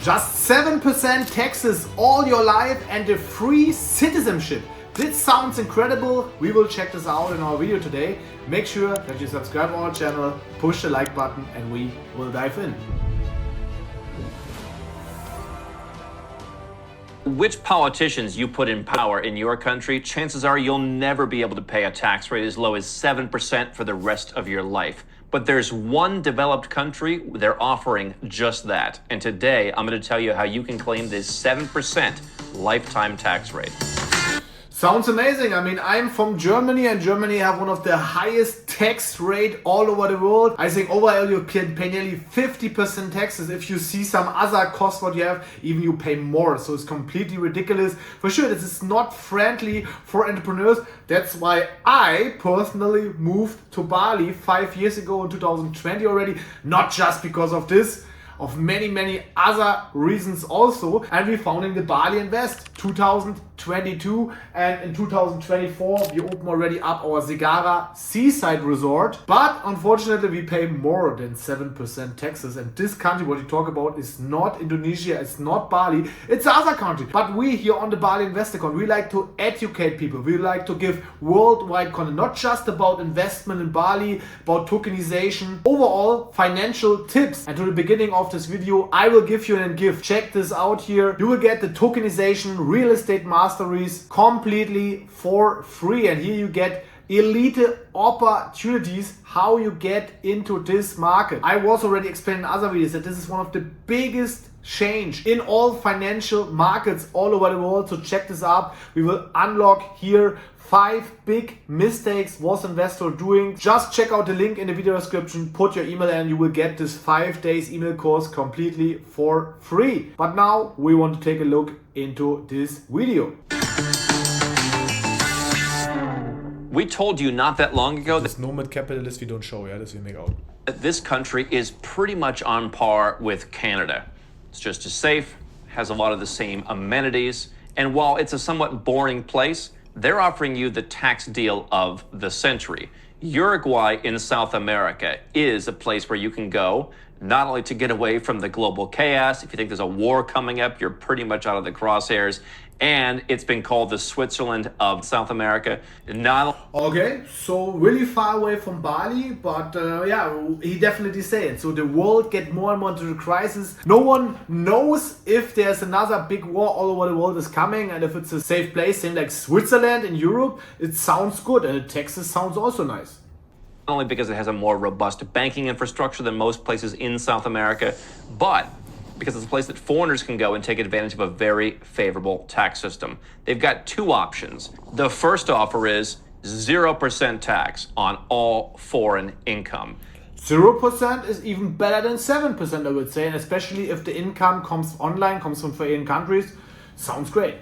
Just 7% taxes all your life and a free citizenship. This sounds incredible. We will check this out in our video today. Make sure that you subscribe to our channel, push the like button, and we will dive in. Which politicians you put in power in your country, chances are you'll never be able to pay a tax rate as low as 7% for the rest of your life. But there's one developed country they're offering just that. And today, I'm going to tell you how you can claim this 7% lifetime tax rate. Sounds amazing. I mean, I'm from Germany, and Germany have one of the highest tax rate all over the world. I think overall you can pay nearly 50% taxes. If you see some other costs what you have, even you pay more. So it's completely ridiculous. For sure, this is not friendly for entrepreneurs. That's why I personally moved to Bali 5 years ago in 2020 already. Not just because of this, of many other reasons also. And we founding the Bali Invest 2022, and in 2024 we open already up our Segara seaside resort. But unfortunately we pay more than 7% taxes, and this country what you talk about is not Indonesia, it's not Bali, it's other country. But we here on the Bali Invest account, we like to educate people, we like to give worldwide content, not just about investment in Bali, about tokenization, overall financial tips. And to the beginning of this video I will give you a gift. Check this out here. You will get the tokenization real estate masteries completely for free, and here you get elite opportunities how you get into this market. I was already explaining in other videos that this is one of the biggest change in all financial markets all over the world. So check this out. We will unlock here 5 big mistakes was investor doing. Just check out the link in the video description, put your email and you will get this 5 days email course completely for free. But now we want to take a look into this video. We told you not that long ago This nomad capitalist we don't show, yeah, this we make out. that this country is pretty much on par with Canada. It's just as safe, has a lot of the same amenities, and while it's a somewhat boring place, they're offering you the tax deal of the century. Uruguay in South America is a place where you can go, not only to get away from the global chaos. If you think there's a war coming up, you're pretty much out of the crosshairs. And it's been called the Switzerland of South America. Okay, so really far away from Bali, but yeah, he definitely said it. So the world get more and more into the crisis. No one knows if there's another big war all over the world is coming, and if it's a safe place, same like Switzerland in Europe, it sounds good, and Texas sounds also nice. Not only because it has a more robust banking infrastructure than most places in South America, but because it's a place that foreigners can go and take advantage of a very favorable tax system. They've got 2 options. The first offer is 0% tax on all foreign income. 0% is even better than 7%, I would say, and especially if the income comes online, comes from foreign countries, sounds great.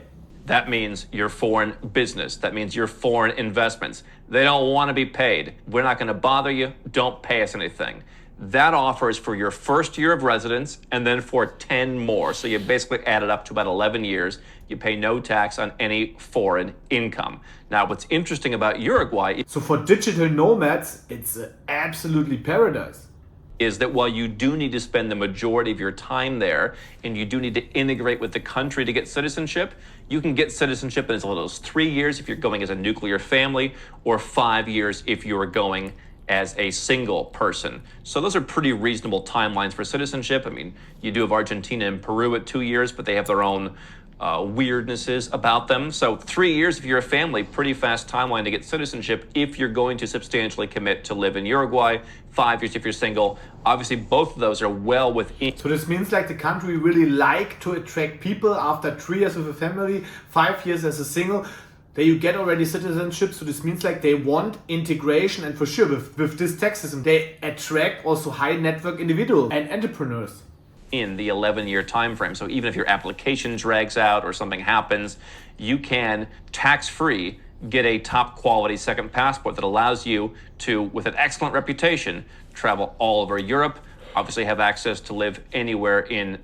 That means your foreign business. That means your foreign investments. They don't want to be paid. We're not going to bother you. Don't pay us anything. That offer is for your first year of residence and then for 10 more. So you basically add it up to about 11 years. You pay no tax on any foreign income. Now, what's interesting about Uruguay So for digital nomads, it's absolutely paradise. is that while you do need to spend the majority of your time there and you do need to integrate with the country to get citizenship, you can get citizenship in as little as 3 years if you're going as a nuclear family, or 5 years if you're going as a single person. So those are pretty reasonable timelines for citizenship. I mean, you do have Argentina and Peru at 2 years, but they have their own weirdnesses about them. So 3 years if you're a family, pretty fast timeline to get citizenship if you're going to substantially commit to live in Uruguay. 5 years if you're single. Obviously, both of those are well within. So this means like the country really like to attract people after 3 years with a family, 5 years as a single. There you get already citizenship, so this means like they want integration, and for sure with this tax system they attract also high network individuals and entrepreneurs. In the 11-year time frame. So even if your application drags out or something happens, you can tax-free get a top quality second passport that allows you to, with an excellent reputation, travel all over Europe. obviously have access to live anywhere in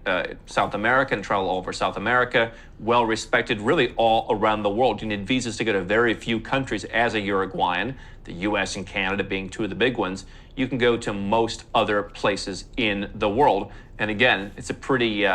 South America and travel all over South America, well respected really all around the world. You need visas to go to very few countries as a Uruguayan, the US and Canada being two of the big ones. You can go to most other places in the world. And again, it's a pretty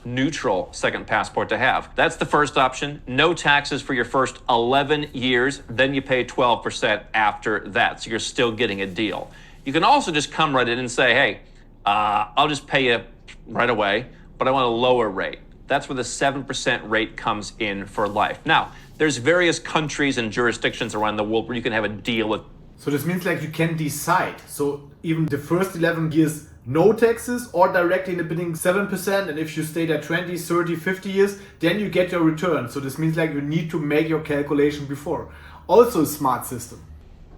neutral second passport to have. That's the first option. No taxes for your first 11 years. Then you pay 12% after that. So you're still getting a deal. You can also just come right in and say, hey, I'll just pay you right away, but I want a lower rate. That's where the 7% rate comes in for life. Now, there's various countries and jurisdictions around the world where you can have a deal with. So this means like you can decide. So even the first 11 years, no taxes, or directly in the beginning 7%. And if you stay there 20, 30, 50 years, then you get your return. So this means like you need to make your calculation before. Also a smart system.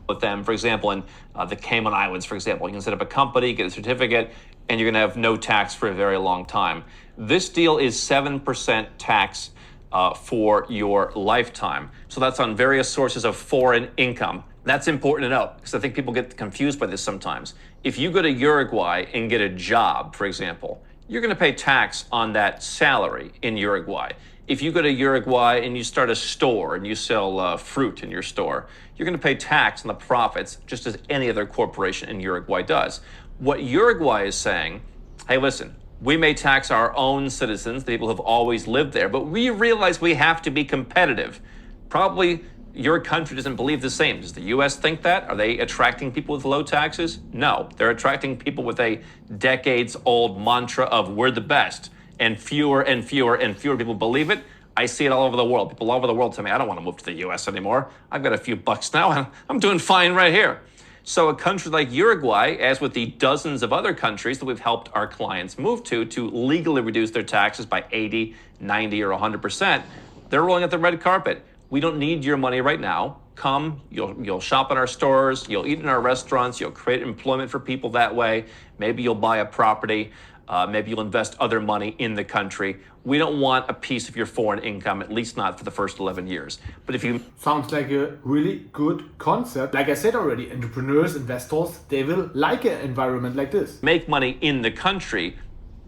With them, for example, in the Cayman Islands, for example, you can set up a company, get a certificate, and you're going to have no tax for a very long time. This deal is 7% tax for your lifetime. So that's on various sources of foreign income. That's important to know because I think people get confused by this sometimes. If you go to Uruguay and get a job, for example, you're going to pay tax on that salary in Uruguay. If you go to Uruguay and you start a store and you sell fruit in your store, you're going to pay tax on the profits just as any other corporation in Uruguay does. What Uruguay is saying, hey, listen, we may tax our own citizens, the people who have always lived there, but we realize we have to be competitive. Probably your country doesn't believe the same. Does the U.S. think that? Are they attracting people with low taxes? No, they're attracting people with a decades-old mantra of we're the best, and fewer and fewer and fewer people believe it. I see it all over the world. People all over the world tell me, I don't want to move to the U.S. anymore. I've got a few bucks now, and I'm doing fine right here. So a country like Uruguay, as with the dozens of other countries that we've helped our clients move to legally reduce their taxes by 80, 90, or 100%, they're rolling out the red carpet. We don't need your money right now. Come, you'll shop in our stores, you'll eat in our restaurants, you'll create employment for people that way. Maybe you'll buy a property, maybe you'll invest other money in the country. We don't want a piece of your foreign income, at least not for the first 11 years. But if you... Sounds like a really good concept. Like I said already, entrepreneurs, investors, they will like an environment like this. Make money in the country,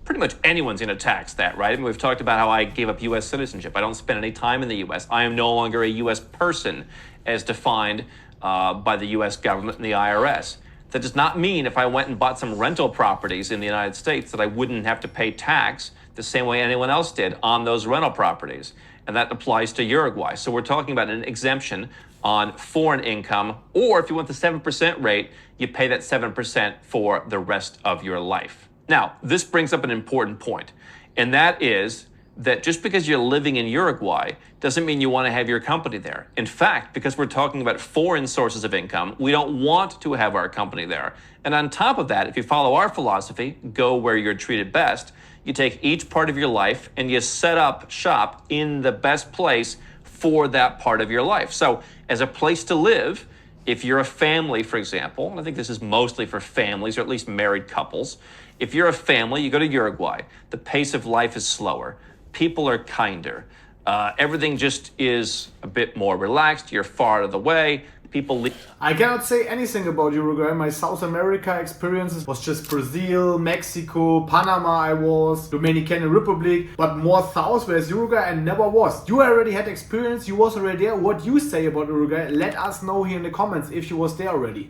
pretty much anyone's going to tax that, right? I mean, we've talked about how I gave up U.S. citizenship. I don't spend any time in the U.S. I am no longer a U.S. person as defined by the U.S. government and the IRS. That does not mean if I went and bought some rental properties in the United States that I wouldn't have to pay tax the same way anyone else did on those rental properties. And that applies to Uruguay. So we're talking about an exemption on foreign income, or if you want the 7% rate, you pay that 7% for the rest of your life. Now, this brings up an important point, and that is that just because you're living in Uruguay doesn't mean you want to have your company there. In fact, because we're talking about foreign sources of income, we don't want to have our company there. And on top of that, if you follow our philosophy, go where you're treated best, you take each part of your life and you set up shop in the best place for that part of your life. So as a place to live, if you're a family, for example, and I think this is mostly for families or at least married couples, if you're a family, you go to Uruguay, the pace of life is slower, people are kinder, everything just is a bit more relaxed, you're far out of the way, people leave. I cannot say anything about Uruguay. My South America experiences was just Brazil, Mexico, Panama I was, Dominican Republic, but more south, whereas Uruguay I never was. You already had experience, you was already there. What you say about Uruguay, let us know here in the comments if you was there already.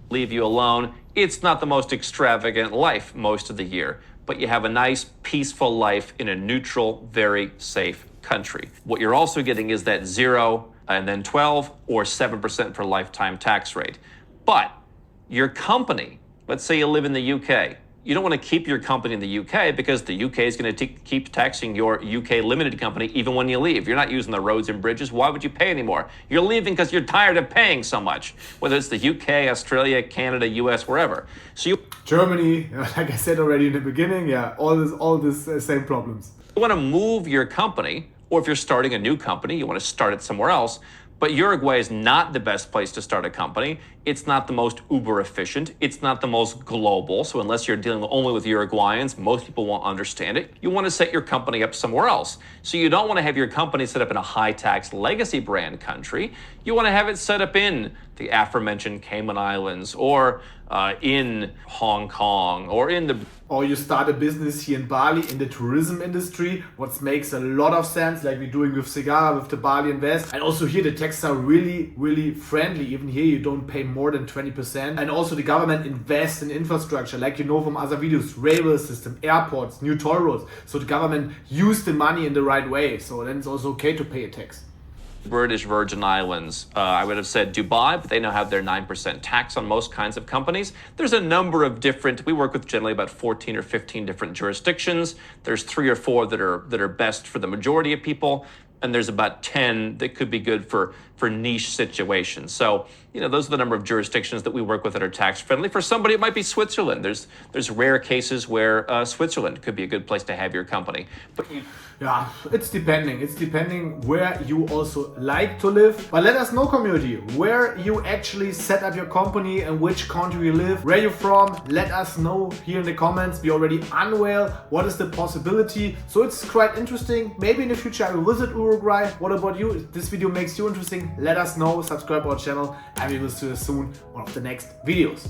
Leave you alone. It's not the most extravagant life most of the year, but you have a nice, peaceful life in a neutral, very safe country. What you're also getting is that 0 and then 12 or 7% for lifetime tax rate. But your company, let's say you live in the UK, you don't want to keep your company in the UK because the UK is going to keep taxing your UK limited company even when you leave. You're not using the roads and bridges. Why would you pay anymore? You're leaving because you're tired of paying so much, whether it's the UK, Australia, Canada, US, wherever. So you Germany, like I said already in the beginning, yeah, all this same problems. want to move your company, or if you're starting a new company, you want to start it somewhere else. But Uruguay is not the best place to start a company. It's not the most uber efficient. It's not the most global. So unless you're dealing only with Uruguayans, most people won't understand it. You want to set your company up somewhere else. So you don't want to have your company set up in a high tax legacy brand country. You want to have it set up in the aforementioned Cayman Islands, or in Hong Kong, or in the... Or you start a business here in Bali in the tourism industry, what makes a lot of sense, like we're doing with Segara, with the Bali Invest. And also here the taxes are really, really friendly. Even here you don't pay more than 20%. And also the government invests in infrastructure, like you know from other videos, railway system, airports, new toll roads. So the government used the money in the right way. So then it's also okay to pay a tax. British Virgin Islands. I would have said Dubai, but they now have their 9% tax on most kinds of companies. There's a number of different, we work with generally about 14 or 15 different jurisdictions. There's 3 or 4 that are best for the majority of people. And there's about 10 that could be good for niche situations. So, you know, those are the number of jurisdictions that we work with that are tax friendly. For somebody, it might be Switzerland. There's rare cases where Switzerland could be a good place to have your company. But yeah, it's depending. It's depending where you also like to live. But let us know, community, where you actually set up your company and which country you live, where you're from. Let us know here in the comments. We already unveil what is the possibility. So it's quite interesting. Maybe in the future I will visit Uruguay. What about you? If this video makes you interesting, let us know. Subscribe our channel and we will see you soon on one of the next videos.